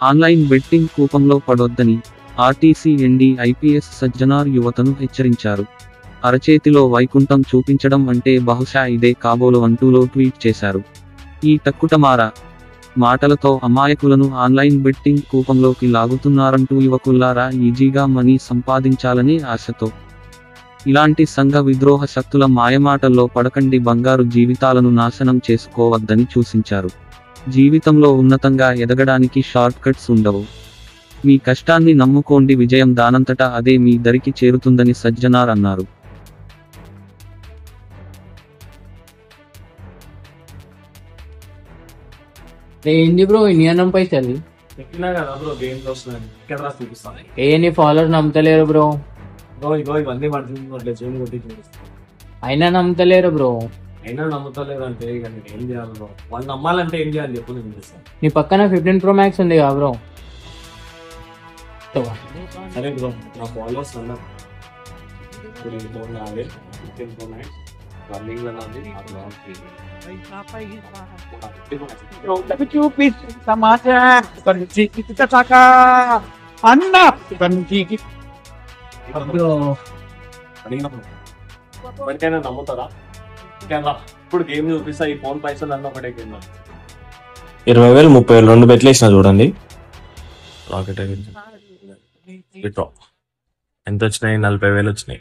Online betting కూపంలో పడొద్దని RTC MD IPS Sajjanar యువతను హెచ్చరించారు. అరచేతిలో వైకుంఠం చూపించడం అంటే బహుశా ఇదే కాబోలు అంటూలో ట్వీట్ చేశారు. ఈ టక్కుటమార మాటలతో అమాయకులను ఆన్లైన్ బెట్టింగ్ కూపంలోకి లాగుతున్నారంటూ యువకుల్లారా ఈజీగా మనీ సంపాదించాలని ఆశతో ఇలాంటి సంఘ విద్రోహ శక్తుల మాయమాటల్లో పడకండి, బంగారు జీవితాలను నాశనం చేసుకోవద్దని సూచించారు. జీవితంలో ఉన్నతంగా ఎదగడానికి షార్ట్ కట్స్ ఉండవు. మీ కష్టాన్ని నమ్ముకోండి, విజయం దానంతటా అదే మీ దరికి చేరుతుందని సజ్జనార్ అన్నారు. ఏంది బ్రో ఇన్యానం పైసలు ఎక్కినా కదా బ్రో, గేమ్స్ వస్తున్నాయి కెమెరా చూపిస్తాను. నీ ఫాలోవర్స్ నమ్ముతలేరు బ్రో. ఇగో ఇవన్నీ పడుతుంది జూమ్ కొట్టి చూపిస్తాను. అయినా నమ్ముతలేరు బ్రో. అయినా నమ్ముతలేరు అంటే ఇక నేను ఏం చేయాలి బ్రో? వాళ్ళు నమ్మాలంటే ఏం చేయాలి చెప్పు, నేను చూపిస్తాను. నీ పక్కన 15 Pro Max ఉంది కదా బ్రో. సరే బ్రో, నా ఫాలోవర్స్ అన్నారు 15 Pro Max రన్నింగ్ లో చూపి సమాచారం అన్న ఎవరికైనా నమ్ముతారా? ఇప్పుడు గేమ్ చూపిస్తా, ఈ ఫోన్ పైసలు అన్న ఒకటే గేమ్ 20,000 30,000 2 బెట్లు వేసిన చూడండి. రాకెట్ ఎంత వచ్చినాయి? 40,000 వచ్చినాయి.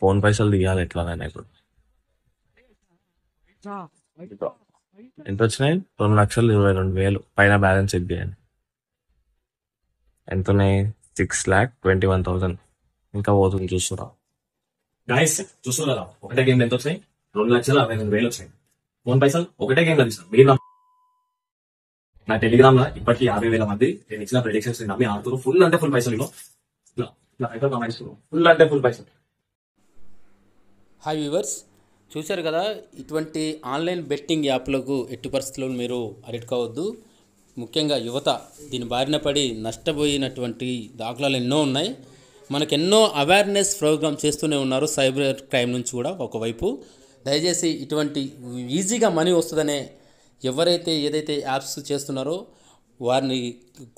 ఫోన్ పైసలు తీయాలి ఎట్లానైనా. ఇప్పుడు ఎంత వచ్చినాయి? 2,22,000 పైన బ్యాలెన్స్ చెక్ చేయండి. ఎంత ఉన్నాయి? 6,21,000. ఇంకా పోతుంది చూస్తురా గైస్, చూస్తున్నారా? ఒకటే గేమ్ ఎంత వచ్చినాయి? 2,62,000 వచ్చినాయి. ఫోన్ పైసలు ఒకటే గేమ్ తీసాను. మీరు నా టెలిగ్రామ్ లో ఇప్పటికీ 50,000 మంది నేను ఇచ్చిన ప్రెడిక్షన్స్ నమ్మి ఆడుతున్నారు. ఫుల్ అంటే ఫుల్ పైసలు. ఫుల్ అంటే ఫుల్ పైసలు. హాయ్ వ్యూవర్స్, చూశారు కదా, ఇటువంటి ఆన్లైన్ బెట్టింగ్ యాప్లకు ఎట్టి పరిస్థితుల్లో మీరు అడిక్ట్ కావద్దు. ముఖ్యంగా యువత దీని బారిన పడి నష్టపోయినటువంటి దాఖలాలు ఎన్నో ఉన్నాయి. మనకెన్నో అవేర్నెస్ ప్రోగ్రామ్ చేస్తూనే ఉన్నారు సైబర్ క్రైమ్ నుంచి కూడా. ఒకవైపు దయచేసి ఇటువంటి ఈజీగా మనీ వస్తుందనే ఎవరైతే ఏదైతే యాప్స్ చేస్తున్నారో వారిని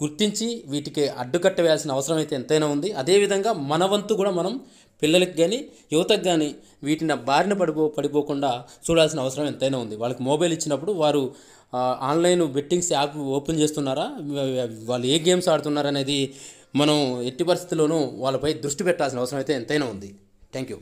గుర్తించి వీటికి అడ్డుకట్ట వేయాల్సిన అవసరం అయితే ఎంతైనా ఉంది. అదేవిధంగా మన వంతు కూడా మనం పిల్లలకి కానీ యువతకు కానీ వీటిని బారిన పడిపోకుండా చూడాల్సిన అవసరం ఎంతైనా ఉంది. వాళ్ళకి మొబైల్ ఇచ్చినప్పుడు వారు ఆన్లైన్ బెట్టింగ్స్ యాప్ ఓపెన్ చేస్తున్నారా, వాళ్ళు ఏ గేమ్స్ ఆడుతున్నారా అనేది మనం ఎట్టి పరిస్థితుల్లోనూ వాళ్ళపై దృష్టి పెట్టాల్సిన అవసరం అయితే ఎంతైనా ఉంది. Thank you.